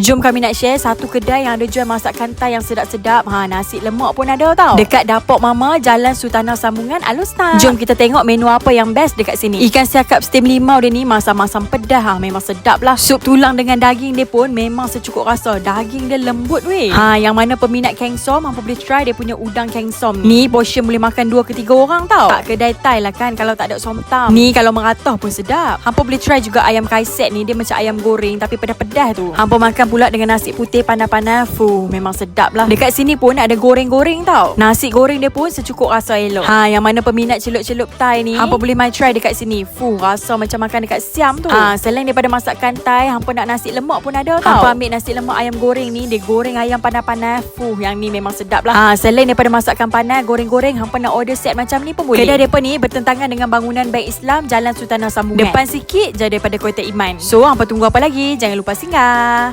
Jom kami nak share satu kedai yang ada jual masakan Thai yang sedap-sedap. Nasi lemak pun ada tau. Dekat Dapur Mama, Jalan Sultanah Sambungan, Alor. Jom kita tengok menu apa yang best dekat sini. Ikan siakap steam limau dia ni masam-masam pedas. Memang sedap lah. Sup tulang dengan daging dia pun memang secukup rasa. Daging dia lembut weh. Yang mana peminat kengsom, hampa boleh try dia punya udang kengsom ni. Portion boleh makan 2 ke 3 orang tau. Tak kedai Thai lah kan kalau tak ada somtam. Ni kalau meratah pun sedap. Hampa boleh try juga ayam kaiset ni. Dia macam ayam goreng tapi pedas-pedas tu. Hampa makan pula dengan nasi putih panas-panas. Memang sedap lah. Dekat sini pun ada goreng-goreng tau. Nasi goreng dia pun secukup rasa elok. Yang mana peminat celup-celup Thai ni, hampa boleh mai try dekat sini. Rasa macam makan dekat Siam tu. Selain daripada masakan Thai, hampa nak nasi lemak pun ada tau. Hampa ambil nasi lemak ayam goreng ni, dia goreng ayam panas-panas. Yang ni memang sedap lah. Selain daripada masakan panas, goreng-goreng, hampa nak order set macam ni pun boleh. Kedai depa ni bertentangan dengan bangunan Bank Islam Jalan Sultanah Sambungan. Depan sikit je daripada Kota Iman. So, hampa tunggu apa lagi? Jangan lupa singgah.